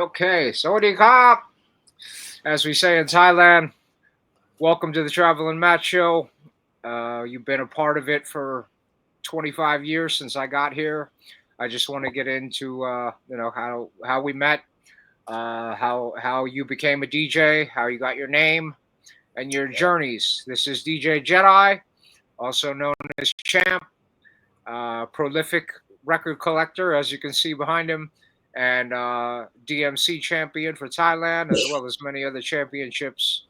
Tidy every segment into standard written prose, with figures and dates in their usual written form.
Okay, Sawadee Kap, as we say in Thailand. Welcome to the Travelin Matt show. You've been a part of it for 25 years since I got here. I just want to get into how we met, how you became a DJ, how you got your name, and your journeys. This is DJ Jedi, also known as Champ, prolific record collector, as you can see behind him, and DMC champion for Thailand, as well as many other championships,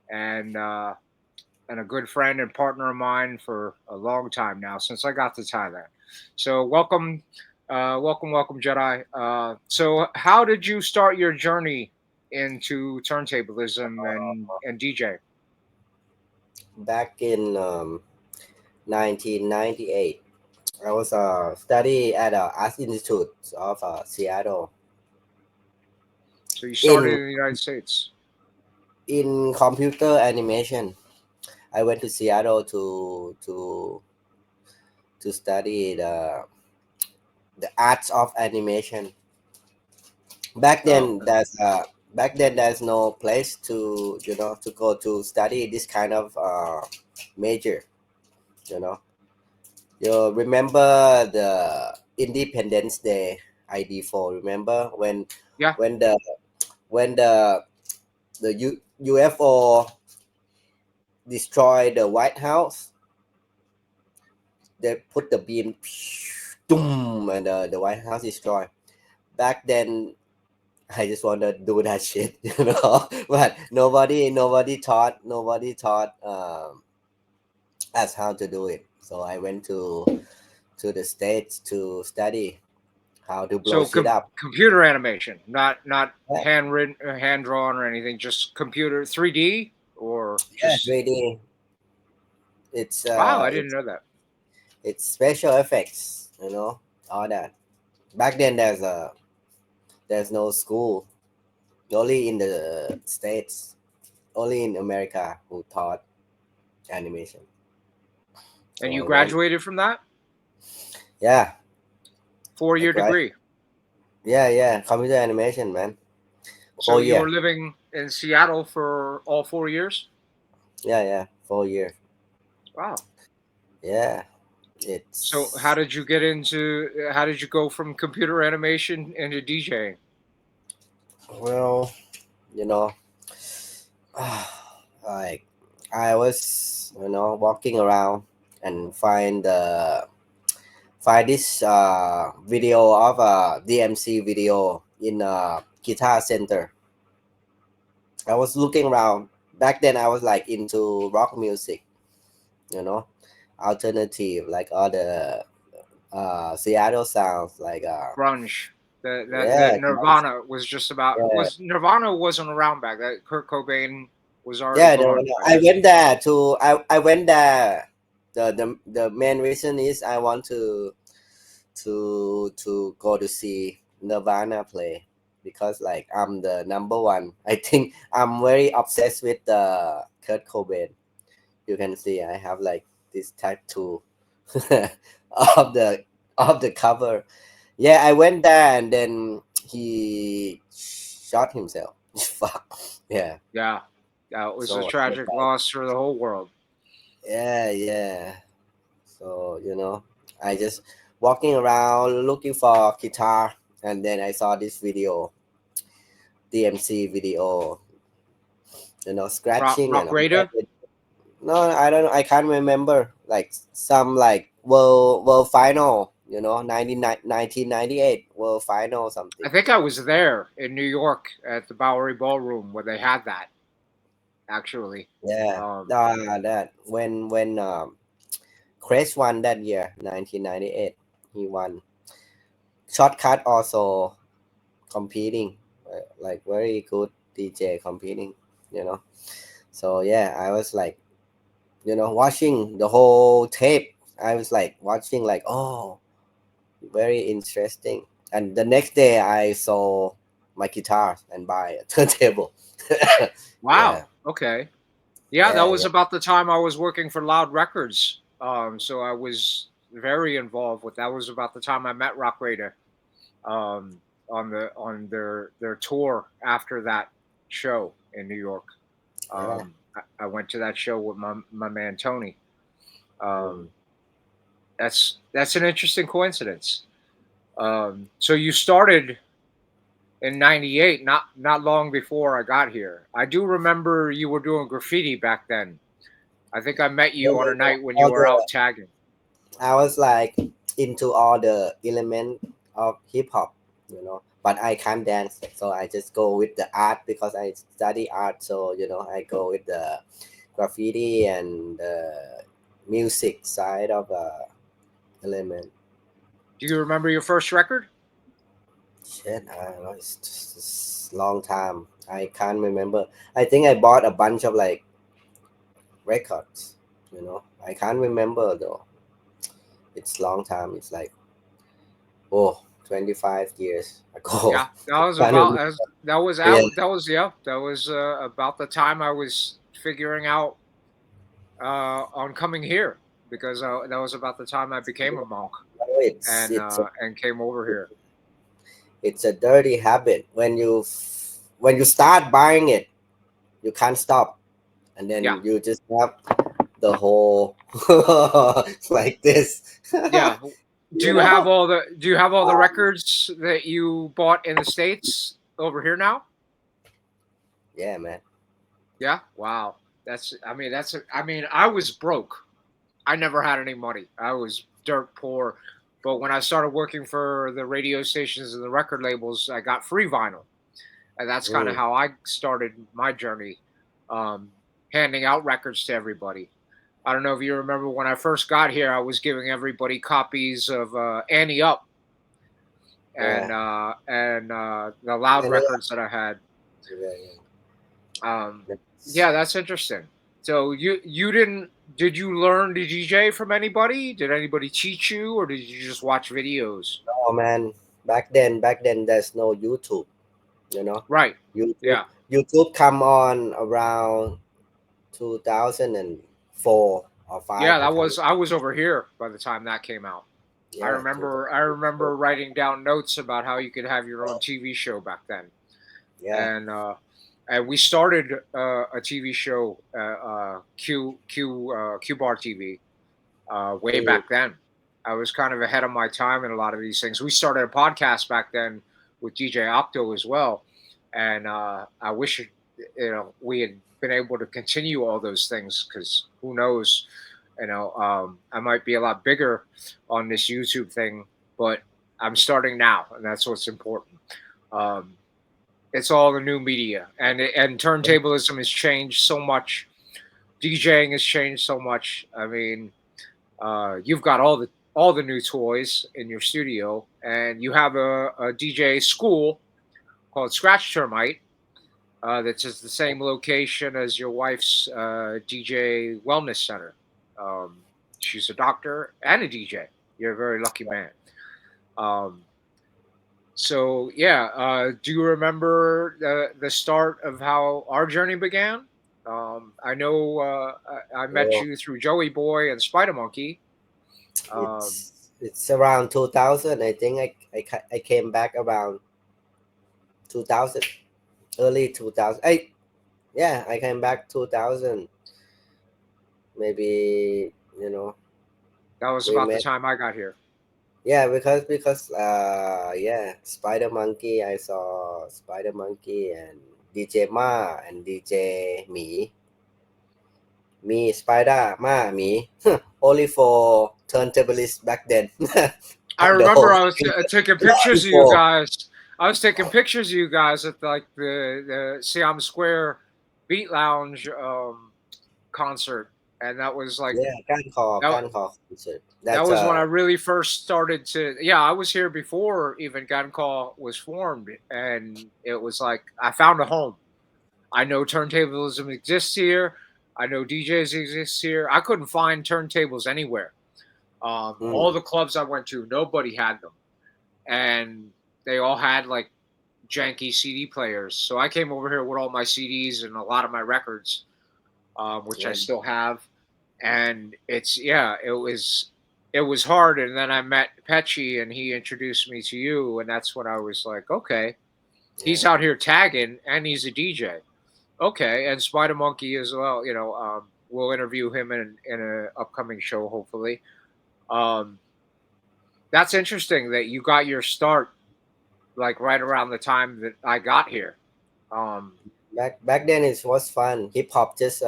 and uh, and a good friend and partner of mine for a long time now since I got to Thailand. So welcome, Jedi. So how did you start your journey into turntablism and DJ? Back in 1998, I was study at Art Institute of Seattle So you started in in the United States. computer animation. I went to Seattle to study the arts of animation. Back Oh, then, okay. there's no place to go to study this kind of major. You know, you remember the Independence Day ID4? Remember Yeah. when the when the UFO destroyed the White House? They put the beam, boom, and the White House destroyed. Back then, I just want to do that shit, But nobody taught us how to do it. So I went to the States to study how to blow So shit up. computer animation, not Yeah, handwritten or hand drawn or anything, just computer 3D or yeah, just 3D. It's wow, uh, I didn't it's know that. it's special effects, all that. Back then, there's no school, only in the States, only in America who taught animation. And So you I went. graduated from that Yeah, I 4 year cried. degree. Yeah, computer animation, man. So Four you year. were living in Seattle for all 4 years? Yeah, 4 year. Wow. Yeah, So it's how did you go from computer animation into DJing? well, you know, like I was, walking around and find this video of a DMC video in a guitar center. I was looking around. Back then, I was like into rock music, you know, alternative, like all the Seattle sounds, like Grunge. That yeah, Nirvana was just about yeah, was Nirvana wasn't around back. That Kurt Cobain was already yeah. No, gone no. by I then. went there to. I went there. The main reason is I want to go to see Nirvana play, because like I'm the number one. I think I'm very obsessed with Kurt Cobain. You can see I have like this tattoo of the cover. Yeah, I went there and then he shot himself. Fuck. Yeah. Yeah. Yeah, it was a So tragic loss for the whole world. yeah. So I just walking around looking for guitar, and then I saw this video, DMC video, scratching and Rock all that. Raider? No, I don't know. I can't remember. Like some like world final, 1998 world final I something. think I was there in New York at the Bowery Ballroom when they had that, actually. Yeah. Um, That when Chris won that year, 1998. He won. Shortcut also competing, like very good DJ competing, you know. So yeah, I was like, watching the whole tape. I was like watching, like, oh, very interesting. And the next day, I saw my guitar and buy a turntable. wow. Yeah, Okay. Yeah, that yeah, was yeah, about the time I was working for Loud Records. So I was very involved with that. Was about the time I met Rock Raider. Um, on their tour after that show in New York. Yeah. I went to that show with my man Tony. Mm. Um, that's an interesting coincidence. So you started in '98, not long before I got here. I do remember you were doing graffiti back then. I think I met Yeah, you on yeah, a yeah. night when you All were out the tagging. I was like into all the element of hip hop, you know. But I can't dance, so I just go with the art because I study art. So I go with the graffiti and the music side of element. Do you remember your first record? Shit, I don't know. It's just it's long time. I can't remember. I think I bought a bunch of like records. I can't remember though. It's long time. It's like, oh, 25 years ago. Yeah, that was Can't about remember. as that was Yeah, out. That was yeah. That was about the time I was figuring out on coming here because that was about the time I became a monk no, and came over here. it's a dirty habit. When you start buying it, you can't stop, and Yeah, then you just have the whole like this. yeah. you know? Do you have all the Um, records that you bought in the States over here now? yeah, man. Yeah. Wow. I mean, I was broke. I never had any money. I was dirt poor. But when I started working for the radio stations and the record labels, I got free vinyl. And that's kind of Mm. how I started my journey, um, handing out records to everybody. I don't know if you remember when I first got here, I was giving everybody copies of Annie Up Yeah. and the Loud And yeah, records that I had. yeah, Um, yeah. yeah, that's interesting. So you didn't did you learn to DJ from anybody? Did anybody teach you, or did you just watch videos? Oh man, back then, there's no YouTube. You know, Right. YouTube Yeah. YouTube come on around 2004 or five. Yeah, I that can't. was I was over here by the time that came out. Yeah, I 2004. remember writing down notes about how you could have your own TV show back then. Yeah. And we started a TV show, Q Bar TV, way Mm, back then. I was kind of ahead of my time in a lot of these things. We started a podcast back then with DJ Octo as well, and I wish we had been able to continue all those things because who knows, I might be a lot bigger on this YouTube thing, but I'm starting now, and that's what's important. Um, it's all the new media, and turntablism has changed so much. DJing has changed so much. I mean, you've got all the new toys in your studio, and you have a DJ school called Scratch Termite. That's just the same location as your wife's DJ Wellness Center. Um, she's a doctor and a DJ. You're a very lucky man. Um, so yeah, do you remember the start of how our journey began? I know I met oh, you through Joey Boy and Spider Monkey. Um, it's around 2000. I think I came back around 2000, early 2000. Yeah, I came back 2000. Maybe that was we about the met. time I got here. Yeah, because yeah, Spider Monkey. I saw Spider Monkey and DJ Ma and DJ Me Spider Ma Me. Only for turntablists back then. I The remember whole I was thing. taking Not pictures of you before. guys. I was taking pictures of you guys at like the Siam Square Beat Lounge concert, and that was like Yeah, that. Gancor concert. That That's was when I really first started to. Yeah, I was here before even Gun Call was formed, and it was like I found a home. I know turntablism exists here. I know DJs exist here. I couldn't find turntables anywhere. All mm, the clubs I went to, nobody had them, and they all had like janky CD players. So I came over here with all my CDs and a lot of my records, which I yeah. still have. And it's yeah, it was. it was hard. And then I met Petchy, and he introduced me to you, and that's when I was like, okay, he's Yeah. out here tagging, and he's a DJ. Okay, and Spider Monkey as well. We'll interview him in an upcoming show, hopefully. Um, that's interesting that you got your start like right around the time that I got here. Um, Back then it was fun. Hip hop just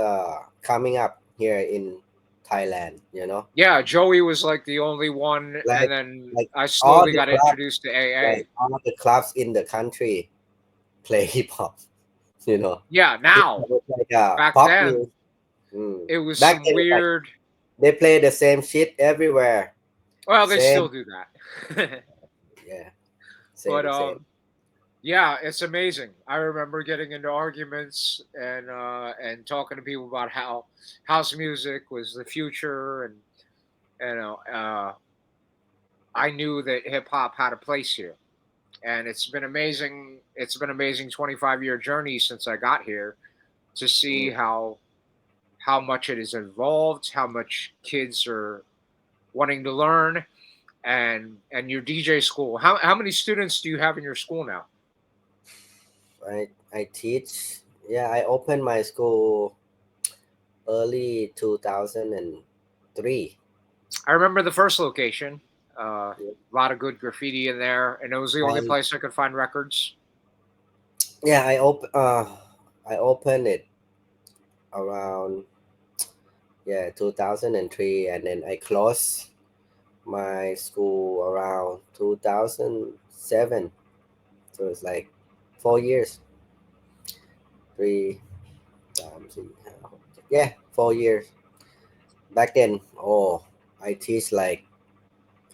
coming up here in Thailand. You know, yeah, Joey was like the only one, and like then like I all slowly the got clubs, introduced to AA. like all the clubs in the country play hip hop. You know, Yeah, hip now hop was like back pop then music. Mm. it was Back some then, it's like weird. they play the same shit everywhere. Well, they still Same, do that, yeah, but same. yeah, it's amazing. I remember getting into arguments and talking to people about how house music was the future, and you know, I knew that hip hop had a place here, and it's been amazing. It's been amazing 25-year journey since I got here to see Mm. how much it has evolved, how much kids are wanting to learn, and your DJ school. How many students do you have in your school now? I teach. Yeah, I opened my school early 2003. I remember the first location. A lot of good graffiti in there, and it was the only And place I could find records. yeah, I opened it around, yeah, 2003, and then I closed my school around 2007. So it's like 4 years, three times, yeah, 4 years. Back then, oh, I teach like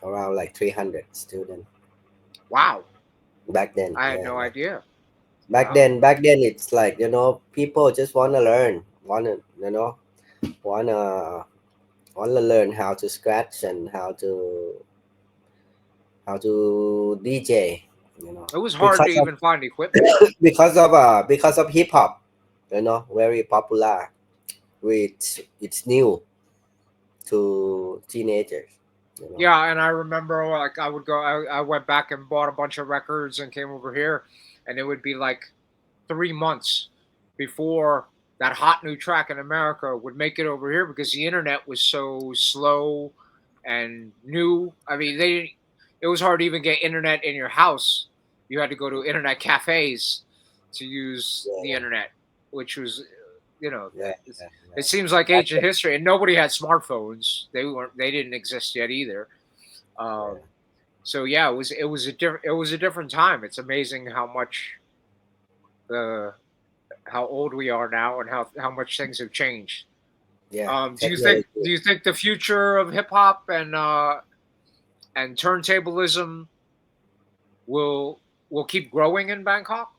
around like 300 students. Wow, Back then, I had yeah, no like idea. back Wow. then, back then it's like, people just want to learn, wanna wanna learn how to scratch and how to DJ, you know, It was hard to because of even find equipment. because of hip hop, very popular. It's new to teenagers. Yeah, and I remember like I would go. I went back and bought a bunch of records and came over here, and it would be like 3 months before that hot new track in America would make it over here because the internet was so slow and new. I mean, it was hard to even get internet in your house. You had to go to internet cafes to use the Yeah, internet, which was, you know, yeah, it's, yeah, it yeah. seems like Back ancient then, history, and nobody had smartphones. They didn't exist yet either. Um, yeah, so yeah, it was a different time. It's amazing how much the how old we are now and how much things have changed. yeah. Do you think Technology. do you think the future of hip hop and turntablism will will keep growing in Bangkok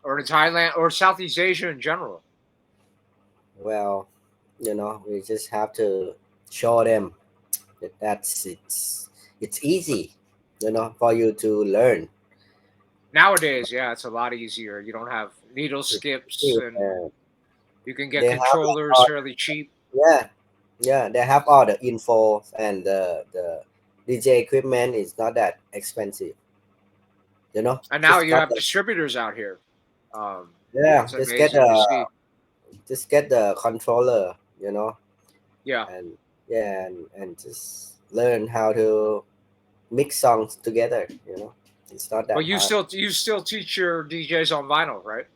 or in Thailand or Southeast Asia in general? Well, we just have to show them that's it's easy, for you to learn. Nowadays, yeah, it's a lot easier. You don't have needle skips and Uh, you can get they have like controllers fairly cheap. yeah, yeah, they have all the info, and the DJ equipment is not that expensive. And now Just you got have the distributors out here. Um, yeah, it's amazing to see. just get the controller, Yeah. and yeah, and just learn how to mix songs together. It's not But that you hard. still teach your DJs on vinyl, right?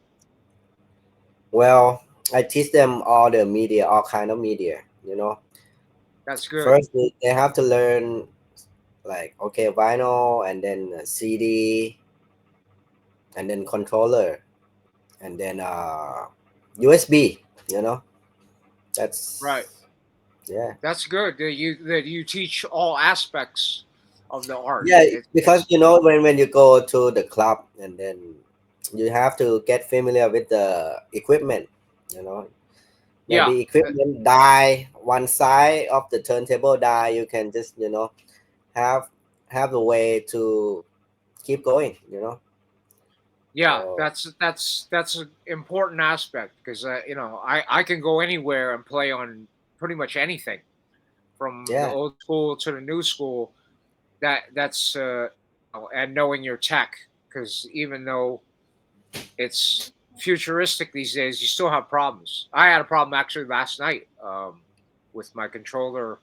Well, I teach them all the media, all kind of media. That's good. First, they have to learn, like, okay, vinyl, and then CD, and then controller, and then USB. Right. That's yeah, That's good that you teach all aspects of the art. yeah. Because It's when you go to the club, and then you have to get familiar with the equipment. You know, yeah. maybe equipment die, one side of the turntable die, you can just have have a way to keep going. Yeah, So that's an important aspect because I can go anywhere and play on pretty much anything from the Yeah, old school to the new school. That's and knowing your tech, because even though it's futuristic these days, you still have problems. I had a problem actually last night with my controller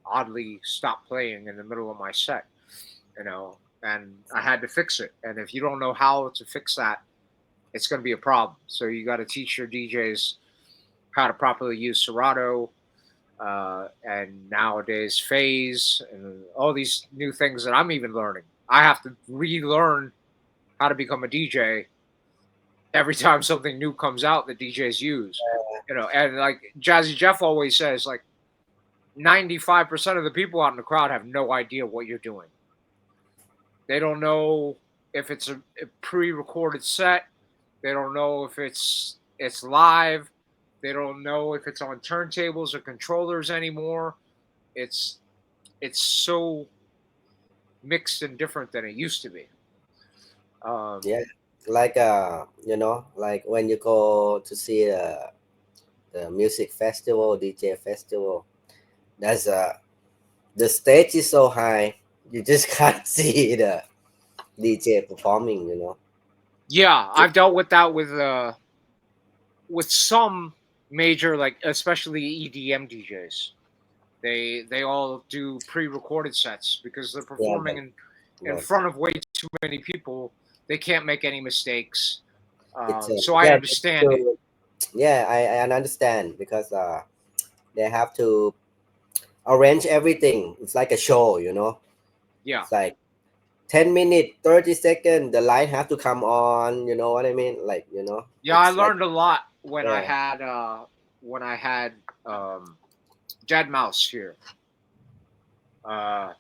oddly stopped playing in the middle of my set, and I had to fix it. And if you don't know how to fix that, it's going to be a problem. So you got to teach your DJs how to properly use Serato, and nowadays phase and all these new things that I'm even learning. I have to relearn how to become a DJ every time something new comes out that DJs use. And like Jazzy Jeff always says, like 95% of the people out in the crowd have no idea what you're doing. They don't know if it's a pre-recorded set. They don't know if it's live. They don't know if it's on turntables or controllers anymore. It's it's so mixed and different than it used to be. yeah. Like like when you go to see the music festival, DJ festival, there's the stage is so high, you just can't see the DJ performing. Yeah, I've dealt with that with some major, like especially EDM DJs. They all do pre-recorded sets because they're Yeah, performing in but front of way too many people. They can't make any mistakes. it's So I yeah, understand it. yeah, I understand because they have to arrange everything. It's like a show. Yeah, It's like 10 minutes, 30 seconds, the light have to come on, you know what I mean? Like, yeah. I it's like, learned a lot yeah, when I had Dead Mouse here. Uh,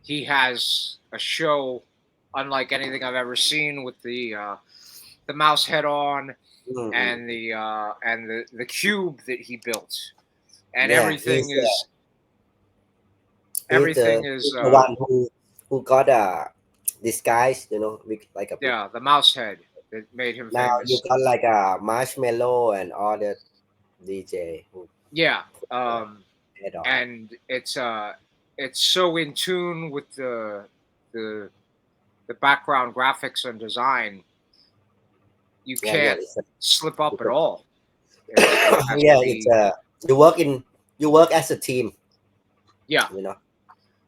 he has a show unlike anything I've ever seen with the mouse head on mm-mm. and the cube that he built, and Yeah, he's everything he's is the one who got a disguise, with like a big. yeah, the mouse head that made him Now you famous. got like a marshmallow and all the DJ who Yeah, put the um, head on. and it's so in tune with the the background graphics and design. You Yeah, yeah, can't slip up at it's all. It has to yeah, it's be you work in you work as a team, yeah. you know.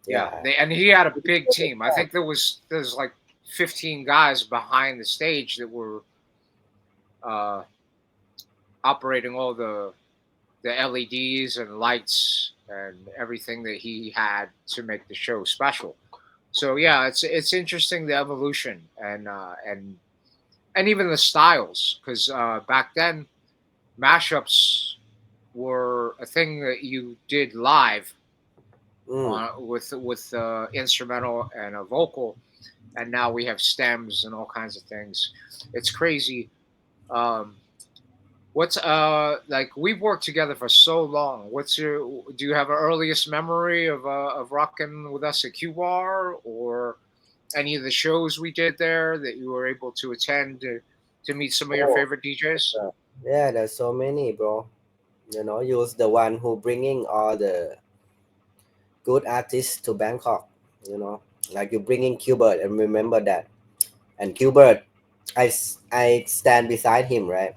Yeah, Yeah. and he had a big team. I think there's like 15 guys behind the stage that were uh, operating all the LEDs and lights and everything that he had to make the show special. So yeah, it's interesting the evolution and even the styles because back then mashups were a thing that you did live Mm. with instrumental and a vocal, and now we have stems and all kinds of things. It's crazy. Um, what's like we've worked together for so long. What's your do you have an earliest memory of rocking with us at QR or any of the shows we did there that you were able to attend to meet some of your Oh, favorite DJs? yeah, there's so many, bro. You're the one who bringing all the good artists to Bangkok. Like you bringing Qbert, and remember that. And Qbert, I stand beside him, right?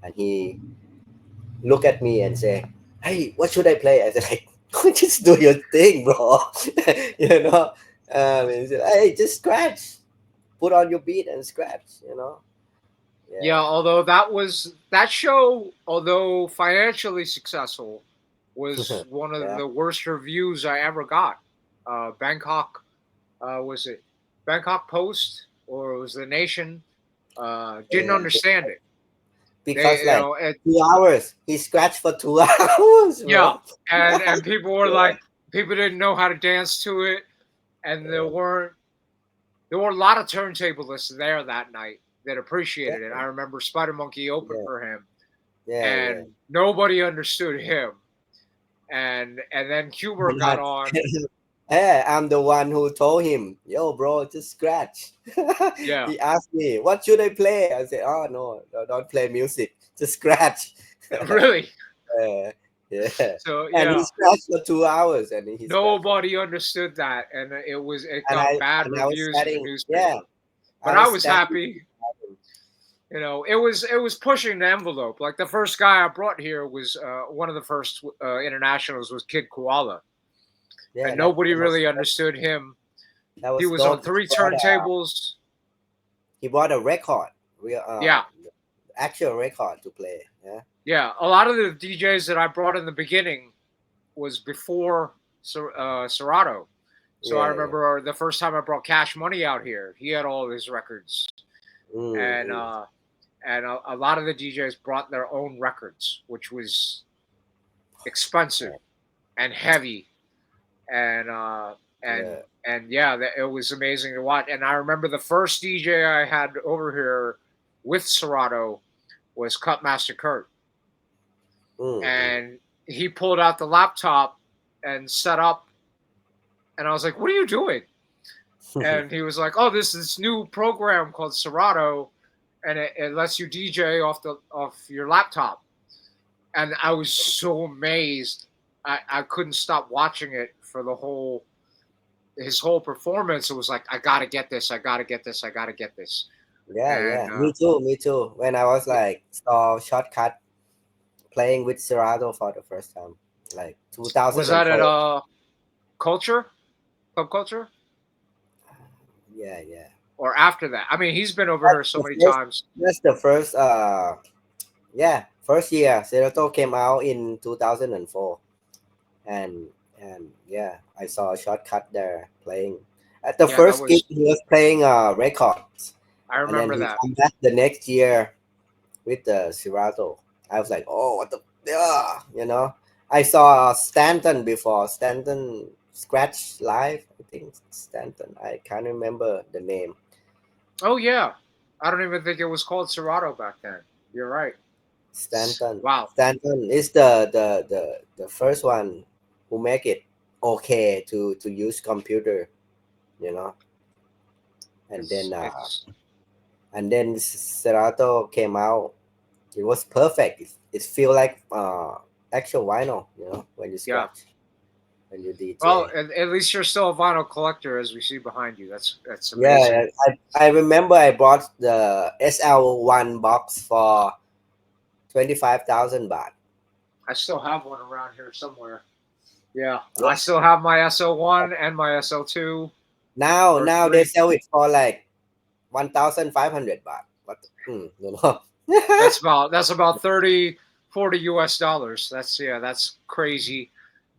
And he look at me and say, "Hey, what should I play?" I said, "Like, just do your thing, bro." you know. He said, "Hey, just scratch. Put on your beat and scratch." Yeah, Yeah, although that show, although financially successful, was one of yeah, the worst reviews I ever got. Bangkok, was it Bangkok Post or it was the Nation? Didn't yeah. understand it. Because They, like 2 hours, he scratched for 2 hours, yeah, bro. and people were Yeah, like, people didn't know how to dance to it, and yeah, there were a lot of turntablists there that night that yeah, appreciated it. I remember Spider Monkey opened yeah, for him, yeah, yeah. and nobody understood him. And then Cuber And got on. hey, I'm the one who told him, "Yo, bro, just scratch." Yeah, He asked me, "What should I play?" I said, "Oh no, don't play music, just scratch." really. Uh, Yeah. So And he yeah, scratched for 2 hours, and he scratched. nobody understood that, and it And got bad I was reviews in the studying. Yeah, newspaper. I But I was was studying. happy. It was pushing the envelope. Like the first guy I brought here was one of the first internationals was Kid Koala, Yeah, and nobody that was really understood him. that He was was on dope. three turntables. He brought a record, real Yeah, actual record to play. Yeah. yeah. A lot of the DJs that I brought in the beginning was before Serato. So I Yeah, yeah. remember the first time I brought Cash Money out here, he had all of his records, and Mm. a lot of the DJs brought their own records, which was expensive and heavy, and uh, and Yeah. and yeah, it was amazing to watch. And I remember the first DJ I had over here with Serato was Cutmaster Kurt, Mm. and he pulled out the laptop and set up, and I was like, "What are you doing?" And he was like, "Oh, this new program called Serato, and it lets you DJ off your laptop." And I was so amazed. I couldn't stop watching it for the whole his whole performance. It was like, I gotta get this, I gotta get this, I gotta get this. Yeah, And yeah. Me too. Me too. When I was yeah, like saw Shortcut playing with Serato for the first time, like was that at 2004. Culture Club Culture Yeah, yeah. or after that? I mean, he's been over That's here so the many first. times. That's the first. Yeah, first year. Serato came out in 2004, and yeah, I saw a Shortcut there playing. At the Yeah, that first gig, was. he was playing records, I and then remember he that. come back the next year with the Serato. I was like, oh, what the, yeah, you know. I saw Stanton before. Stanton Scratch Live, I think Stanton. I can't remember the name. Oh yeah, I don't even think it was called Serato back then. You're right. Stanton. Wow. Stanton is the first one who make it okay to use computer, you know. And It's then it's Serato came out. It was perfect. It feel like actual vinyl, you know, when you yeah. scratch, when you Well, DJ. at least you're still a vinyl collector, as we see behind you. That's amazing. Yeah, I remember I bought the SL1 box for 25,000 baht. I still have one around here somewhere. Yeah, I Yeah. still have my SO1 and my SO2 or Now they three. sell it for like 1,500 baht. What? You know. That's about 30, 40 US dollars. That's crazy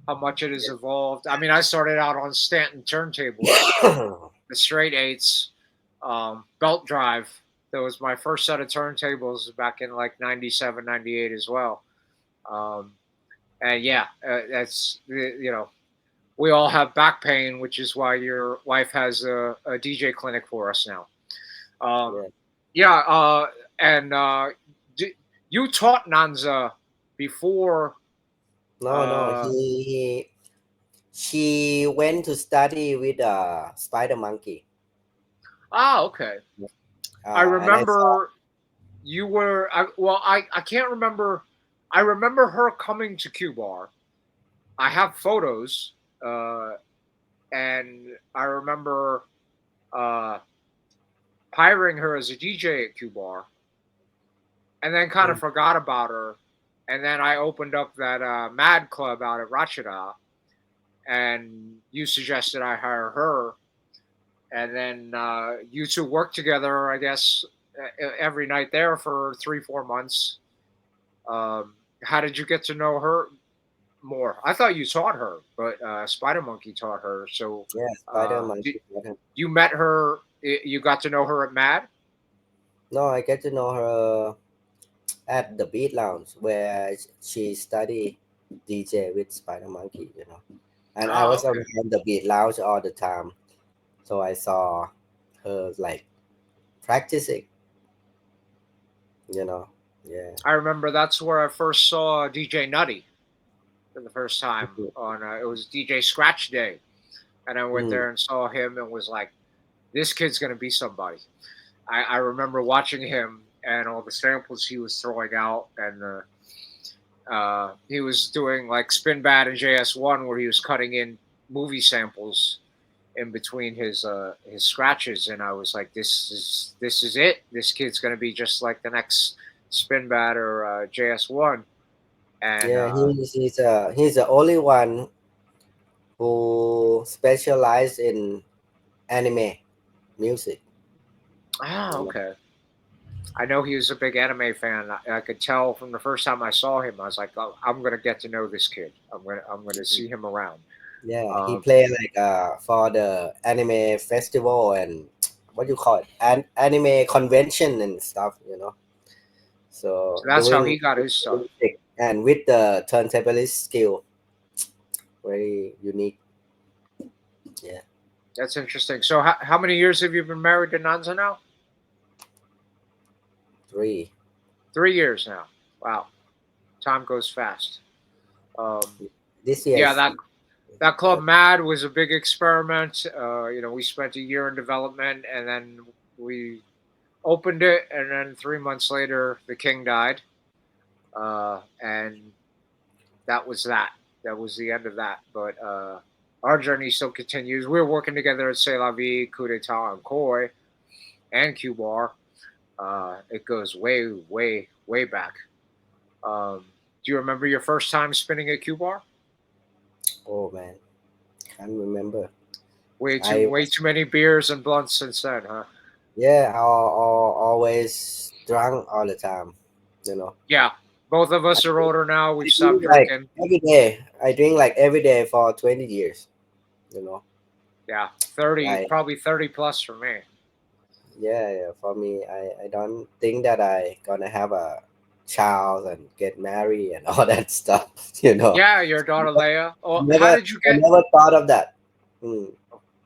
how much it has evolved. I mean, I started out on Stanton turntables, the straight eights, belt drive. That was my first set of turntables back in like 97, 98 as well. Um, and yeah, that's we all have back pain, which is why your wife has a DJ clinic for us now. Um, Yeah. yeah, and d- you taught Nanza before. No. She went to study with Spider Monkey. Okay. I And I saw. remember you were. I can't remember. I remember her coming to Q Bar. I have photos, and I remember uh, hiring her as a DJ at Q Bar, and then kind of Mm. forgot about her. And then I opened up that Mad Club out at Rachida, and you suggested I hire her. And then you two worked together, I guess, every night there for 3, 4 months. How did you get to know her more? I thought you taught her, but Spider Monkey taught her. So Yeah, Spider did, Monkey. you met her? You got to know her at Mad? No, I get to know her at the Beat Lounge where she study DJ with Spider Monkey, you know. And I Oh, was okay. around the Beat Lounge all the time, so I saw her like practicing, you know. Yeah. I remember that's where I first saw DJ Nutty for the first time on it was DJ Scratch Day, and I went Mm. there and saw him and was like, "This kid's gonna be somebody." I remember watching him and all the samples he was throwing out, and He was doing like Spin Bad and JS1, where he was cutting in movie samples in between his scratches, and I was like, this is it. This kid's gonna be just like the next Spin Bad or JS1, and Yeah, he's the only one who specialized in anime music. You know? okay. I know he was a big anime fan. I could tell from the first time I saw him. I was like, oh, I'm gonna get to know this kid. I'm gonna see him around. Yeah, he Um, played like for the anime festival and what do you call it, anime convention and stuff. so So that's how doing he got his stuff. music and with the turntablist skill, very unique. Yeah, That's interesting. So how many years have you been married to Nanza now? three. 3 years now. Wow, time goes fast. Um, This year yeah, is that uh, club Mad was a big experiment. We spent a year in development, and then we opened it, and then 3 months later, the king died, and that was that. That was the end of that. But our journey still continues. We're working together at C'est La Vie, Coup d'etat, and Koi, and Q Bar. It goes way, way, way back. Do you remember your first time spinning at Q Bar? oh man, can't remember. Way I way was too many beers and blunts since then, huh? yeah, always drunk all the time. You know, Yeah, both of I us are older now. We've stopped drink like drinking. every day. I drink like every day for 20 years. You know, Yeah, 30, I probably 30 plus for me. yeah. For me, I don't think that I gonna have a child and get married and all that stuff. You know, Yeah, your daughter Leia. Oh, how never did you I get? never thought of that. Hmm.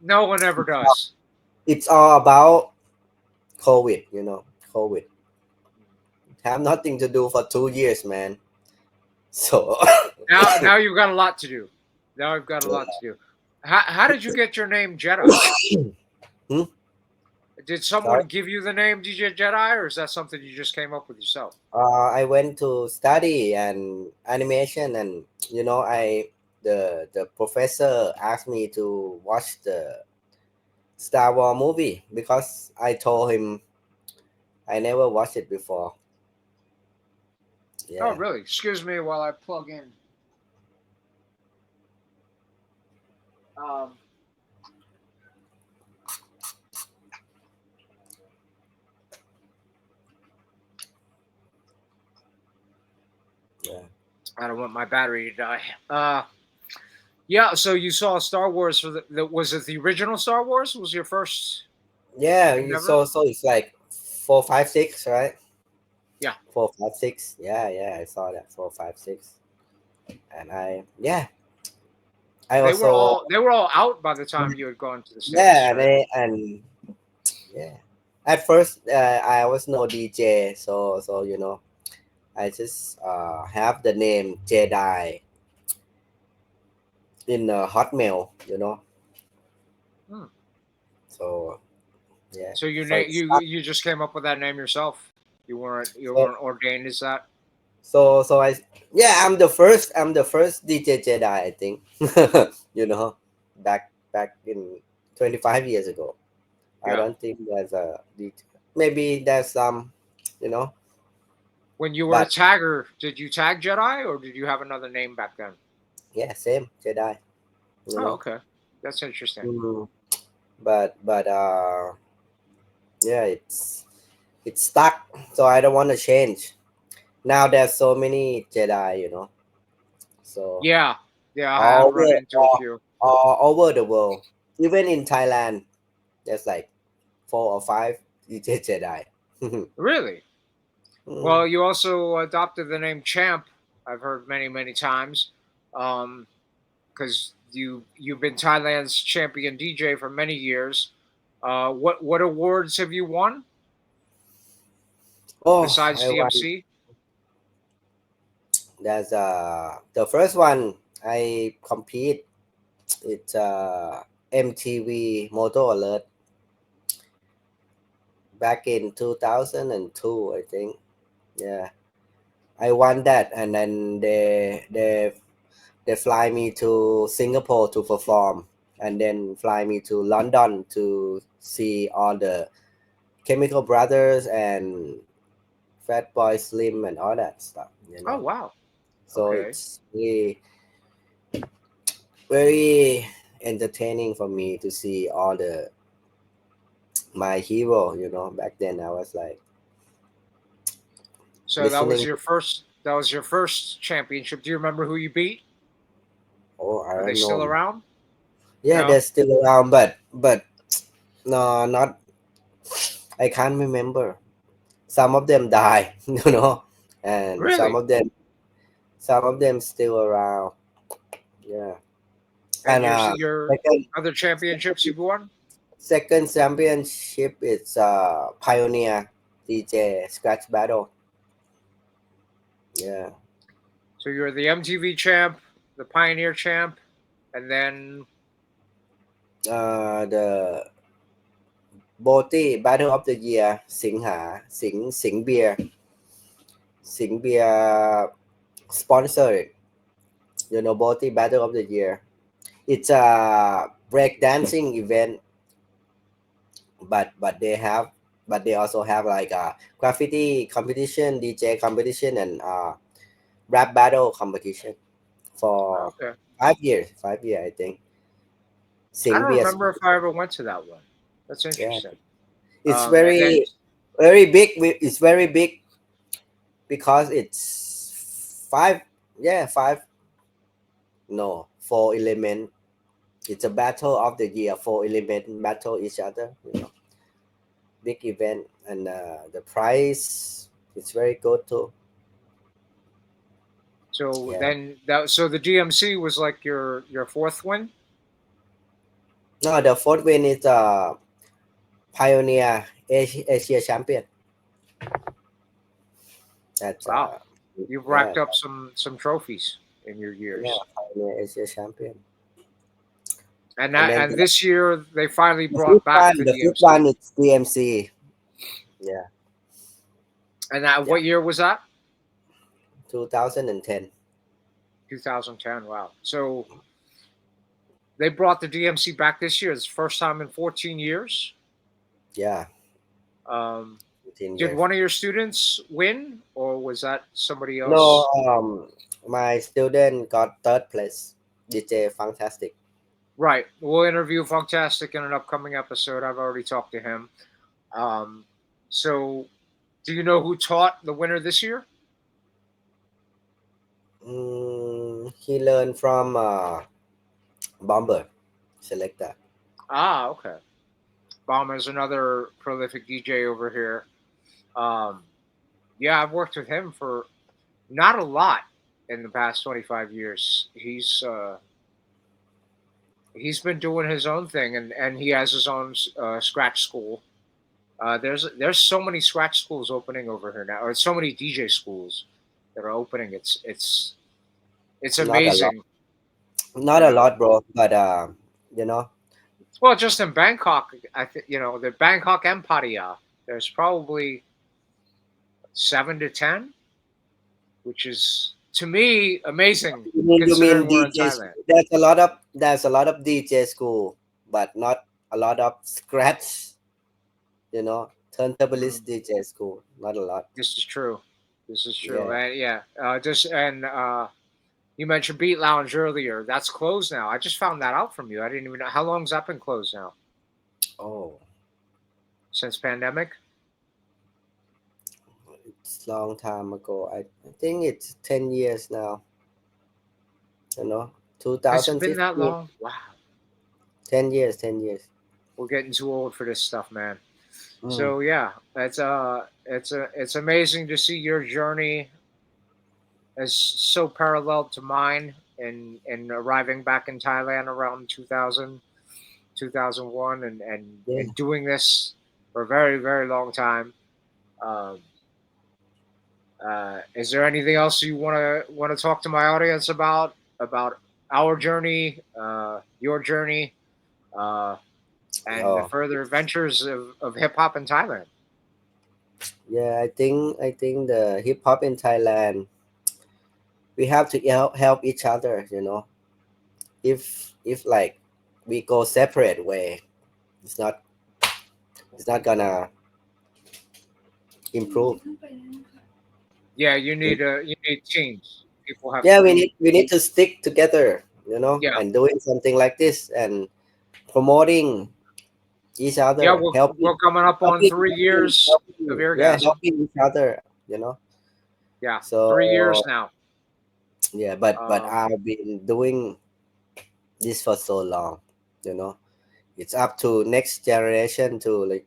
No one ever does. It's all about COVID. COVID have nothing to do for 2 years, man. So Now you've got a lot to do. Now I've got a lot to do. How did you get your name Jedi? Hmm? Did Sorry. someone give you the name DJ Jedi, or is that something you just came up with yourself? I went to study and animation, and the professor asked me to watch the Star Wars movie because I told him I never watched it before. Oh, Yeah, really? Excuse me while I plug in. Um, yeah, I don't want my battery to die. Yeah. So you saw Star Wars for was it the original Star Wars? Was your first yeah. endeavor? So it's like 4, 5, 6, right? Yeah. 4, 5, 6. Yeah. I saw that 4, 5, 6, and I They were also all they were all out by the time you had gone to the states, yeah, right? and yeah. At first, I was no DJ, so I just have the name Jedi in Hotmail, Hmm. So yeah, So so it's you just came up with that name yourself. You so weren't ordained as that. so I yeah, I'm the first DJ Jedi, I think. you know, back in 25 years ago. I Yeah. don't think there's a DJ. Maybe there's some, you know, When you were a but tagger, did you tag Jedi or did you have another name back then? yeah, same Jedi, you Oh, know. okay. That's interesting. Mm, but yeah, it's stuck, so I don't want to change. Now there's so many Jedi, so Yeah. Yeah, I have all run over into a few. all over the world, even in Thailand, there's like 4 or 5 DJ Jedi. Really? Mm. Well, you also adopted the name Champ. I've heard many, many times. Because you've been Thailand's champion DJ for many years. What awards have you won Oh, besides I want DMC? there's the first one I compete. It's MTV Moto Alert back in 2002, I think. Yeah, I won that, and then they fly me to Singapore to perform, and then fly me to London to see all the Chemical Brothers and Fat Boy Slim and all that stuff. Oh wow. So Okay. it's really very entertaining for me to see all the my hero. Back then I was like So that was listening. your first. That was your first championship. Do you remember who you beat? Oh, I Are they don't still know. around? Yeah, No. they're still around, but no, not. I can't remember. Some of them die, and Really? some of them still around. Yeah, And and your second other championships you've won? second championship is Pioneer DJ Scratch Battle. Yeah, So you're the MTV champ, the Pioneer champ, and then the Boti Battle of the Year, Sing Beer, Sing Beer sponsored. Boti Battle of the Year. It's a breakdancing event, but they also have like a graffiti competition, DJ competition, and rap battle competition oh, for okay. 5 years. 5 year, I think. I Sing don't Beer. remember if I ever went to that one. That's Yeah, interesting. it's And then very big. It's very big because it's five. Yeah, five. No, four element. It's a battle of the year. Four element battle each other. Big event, and the price is very good too. so Yeah. then that so the DMC was like your fourth win. No, the fourth win is Pioneer Asia Champion. That's Wow, you've yeah, racked up some trophies in your yeah, years. Pioneer Asia Champion. And And then this year they finally the brought back the fifth DMC. one is DMC. Yeah, And that yeah, what year was that? 2010. 2010. Wow. So they brought the DMC back this year. It's the first time in 14 years. Yeah, Um, 15 did years. one of your students win, or was that somebody No, else? my student got third place. DJ Fantastic. Right. We'll interview Fantastic in an upcoming episode. I've already talked to him. Um, so, do you know who taught the winner this year? He learned from Bomber Selector. Ah, okay. Bama is another prolific DJ over here. Um, yeah, I've worked with him for not a lot in the past 25 years. He's been doing his own thing, and he has his own scratch school. There's so many scratch schools opening over here now, or so many DJ schools that are opening. It's Not a lot. amazing, Not you a know. lot, bro. But you know, Well, just in Bangkok, I think the Bangkok and Pattaya. There's probably 7 to 10, which is to me amazing you mean considering we're in DJs? Thailand. There's a lot of DJ school, but not a lot of scratch. Mm, Turntablist DJ school. Not a lot. this is true. This is true. Yeah. And yeah, just and you mentioned Beat Lounge earlier. That's closed now. I just found that out from you. I didn't even know how long's that been closed now Oh, since pandemic. it's long time ago. I think it's 10 years now. Has it been that 2015. long? Wow, 10 years. 10 years. we're getting too old for this stuff, man. Mm. So yeah, it's amazing to see your journey as so parallel to mine in arriving back in Thailand around 2000, 2001, Yeah. and doing this for a very very long time. Um, is there anything else you want to talk to my audience about our journey, your journey, uh, and the Oh, further adventures of hip hop in Thailand? Yeah, I think the hip hop in Thailand, we have to help each other. If like we go separate way, it's not it's not gonna improve. Yeah, you need teams. People have to Yeah, we be. need to stick together, Yeah, and doing something like this and promoting each yeah. other, We're coming up on 3 years of yeah, Eargasm. helping each other. Yeah, 3 years So now. yeah, but Um, I've been doing this for so long, you know. It's up to next generation to like,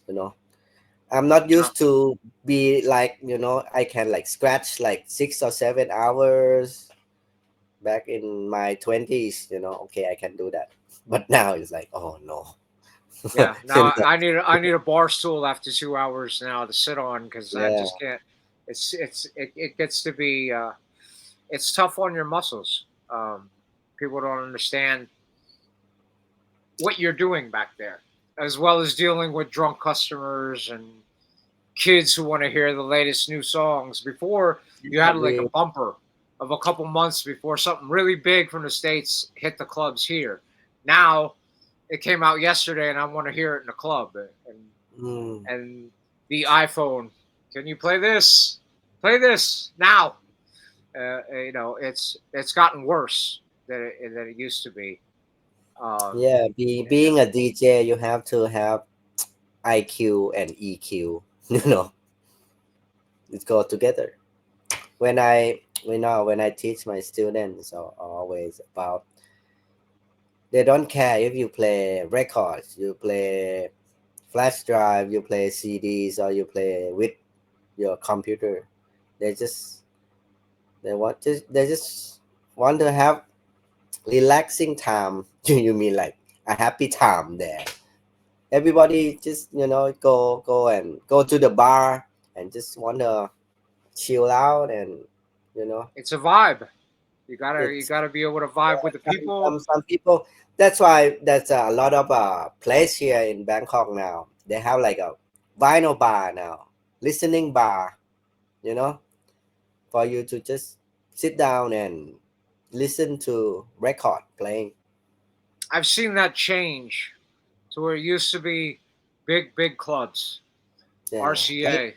you know. I'm not yeah, used to be like, I can like scratch like 6 or 7 hours back in my 20s. Okay, I can do that. But now it's like, oh no. yeah. you Now know I need a bar stool after 2 hours now to sit on because I yeah. just can't. It gets to be it's tough on your muscles. People don't understand what you're doing back there, as well as dealing with drunk customers and kids who want to hear the latest new songs. Before you Yeah, had like a bumper of a couple months before something really big from the states hit the clubs here. Now it came out yesterday, and I want to hear it in the club. mm, And the iPhone, can you play this? Play this now. It's gotten worse than it used to be. Um, yeah, being a DJ, you have to have IQ and EQ. you know it go together. When I teach my students, always about, they don't care if you play records, you play flash drive, you play CDs, or you play with your computer. They just they just want to have relaxing time. You mean like a happy time there? Everybody just go to the bar and just want to chill out, and you know it's a vibe. You it's gotta be able to vibe with the people. some people. That's why there's a lot of place here in Bangkok now. They have like a vinyl bar now, listening bar, you know, for you to just sit down and listen to record playing. I've seen that change to where it used to be big clubs, Yeah, RCA,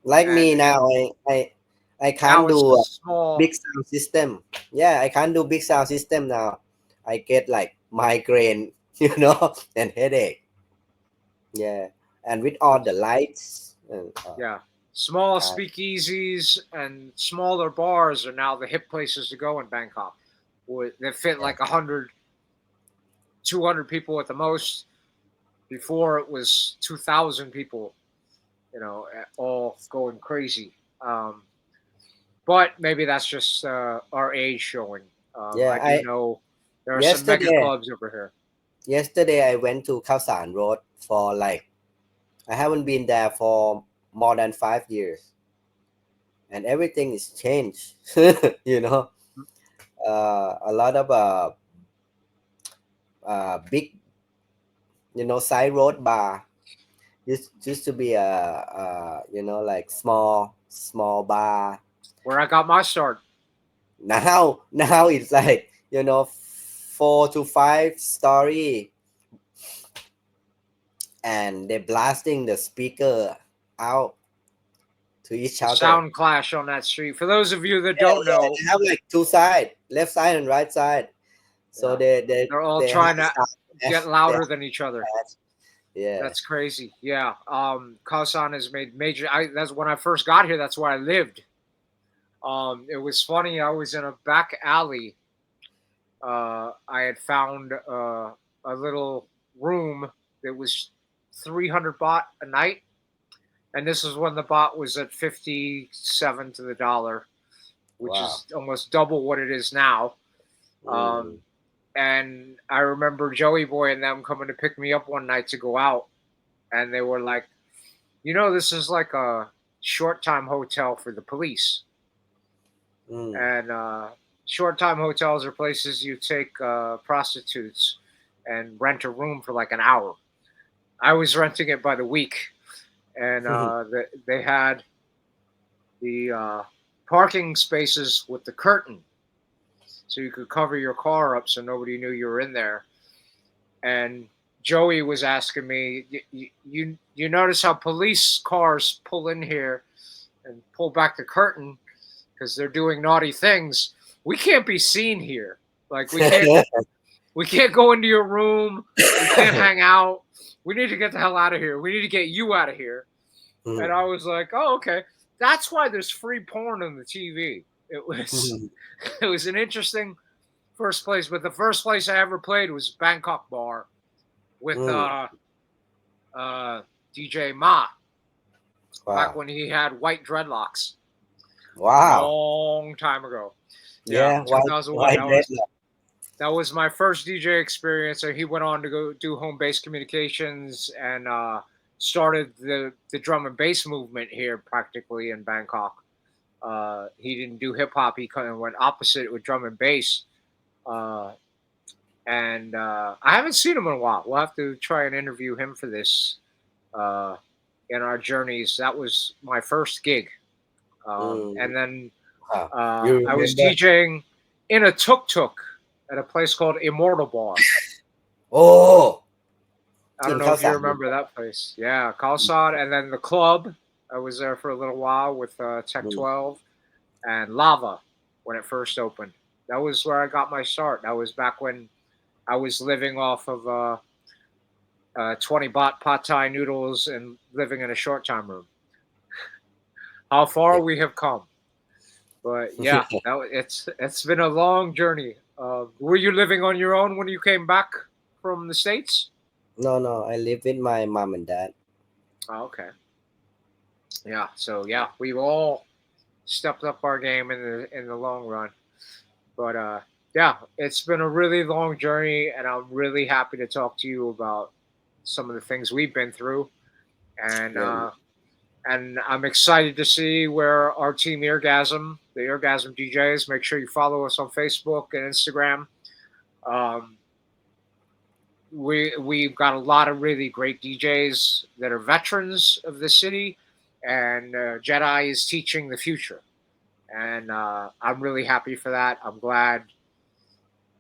like me and now. I now can't it's do a just small. big sound system. Yeah, I can't do big sound system now. I get like migraine, and headache. Yeah, and with all the lights and Yeah, small uh, speakeasies and smaller bars are now the hip places to go in Bangkok. That fit yeah, like 100, 200 people at the most. Before it was 2,000 people, all going crazy. But maybe that's just our age showing. yeah. I do I know there are some mega yesterday clubs over here. yesterday I went to Khao San Road for like, I haven't been there for more than 5 years, and everything is changed. you know, a lot of big, side road bar used to be like small bar. Where I got my start. Now it's like, 4 to 5 story, and they're blasting the speaker out to each The other. sound clash on that street. For those of you that Yeah, don't yeah, know, they have like two side, left side and right side. So yeah, they're all they have trying to to start. get They louder have than each other. that. Yeah. That's crazy. Yeah. Kaosan has made major. That's when I first got here. That's where I lived. It was funny. I was in a back alley. I had found a little room that was 300 baht a night, and this is when the baht was at 57 to the dollar, which Wow. is almost double what it is now. Um, Mm. and I remember Joey Boy and them coming to pick me up one night to go out, and they were like, this is like a short time hotel for the police. Mm. And short time hotels are places you take prostitutes and rent a room for like an hour. I was renting it by the week, and they had the parking spaces with the curtain, so you could cover your car up so nobody knew you were in there. And Joey was asking me, you notice how police cars pull in here and pull back the curtain because they're doing naughty things. We can't be seen here. Like we can't go into your room. We can't hang out. We need to get the hell out of here. We need to get you out of here. And I was like, oh, okay. That's why there's free porn on the TV. It was an interesting first place, but the first place I ever played was Bangkok bar with DJ Matt back when he had white dreadlocks. Wow. Long time ago. Yeah, 2001. That was my first DJ experience. And he went on to go do home-based communications and started the drum and bass movement here practically in Bangkok. He didn't do hip-hop. He kind of went opposite with drum and bass. And I haven't seen him in a while. We'll have to try and interview him for this in our journeys. That was my first gig. And then I was DJing in a tuk-tuk at a place called Immortal Bar. Oh! I don't know if you remember that place. Yeah, Khalsad. And then the club. I was there for a little while with Tech 12 and Lava when it first opened. That was where I got my start. That was back when I was living off of 20 baht pad thai noodles and living in a short time room. How far we have come. But yeah, it's been a long journey. Were you living on your own when you came back from the States? No. I live with my mom and dad. Oh, okay. Yeah. So yeah, we've all stepped up our game in the long run. But yeah, it's been a really long journey, and I'm really happy to talk to you about some of the things we've been through, and I'm excited to see where our team Eargasm, the Eargasm DJs. Make sure you follow us on Facebook and Instagram. We've got a lot of really great DJs that are veterans of the city, and Jedi is teaching the future. And I'm really happy for that. I'm glad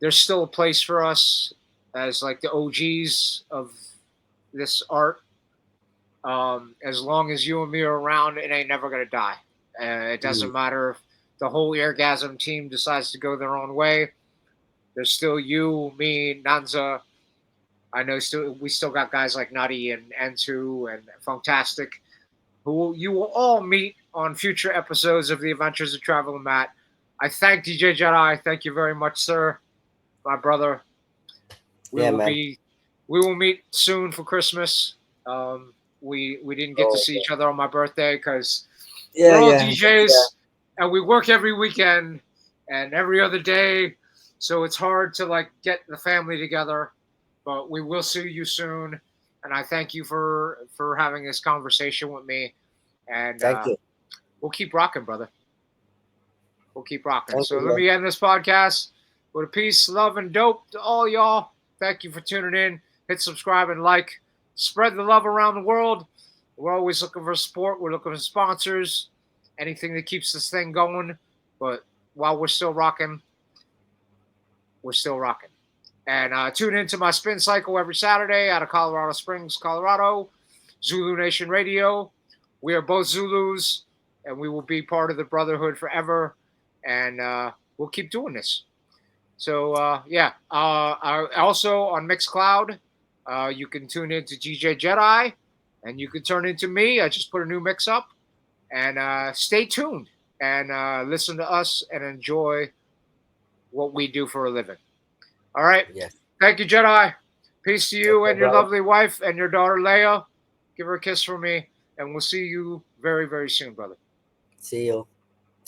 there's still a place for us as like the OGs of this art. As long as you and me are around, it ain't never going to die. It doesn't matter if the whole Eargasm team decides to go their own way. There's still you, me, Nanza. I know we still got guys like Nutty and N2 and Funktastic, who you will all meet on future episodes of The Adventures of Travelin Matt. I thank DJ Jedi. Thank you very much, sir, my brother. We will meet soon for Christmas. We didn't get to see each other on my birthday because we're all DJs and we work every weekend and every other day, so it's hard to like get the family together. But we will see you soon, and I thank you for having this conversation with me. And Thank you. We'll keep rocking, brother. We'll keep rocking. Thank So you, let me end this podcast with a peace, love, and dope to all y'all. Thank you for tuning in. Hit subscribe and like. Spread the love around the world. We're always looking for support. We're looking for sponsors. Anything that keeps this thing going. But while we're still rocking, we're still rocking. And tune into my spin cycle every Saturday out of Colorado Springs, Colorado. Zulu Nation Radio. We are both Zulus, and we will be part of the Brotherhood forever. And we'll keep doing this. So, yeah. Also on Mixcloud, you can tune into DJ Jedi, and you can turn into me. I just put a new mix up. And stay tuned and listen to us and enjoy what we do for a living. All right. Yes. Thank you, Jedi. Peace to you and your lovely wife and your daughter, Leia. Give her a kiss for me. And we'll see you very, very soon, brother. See you.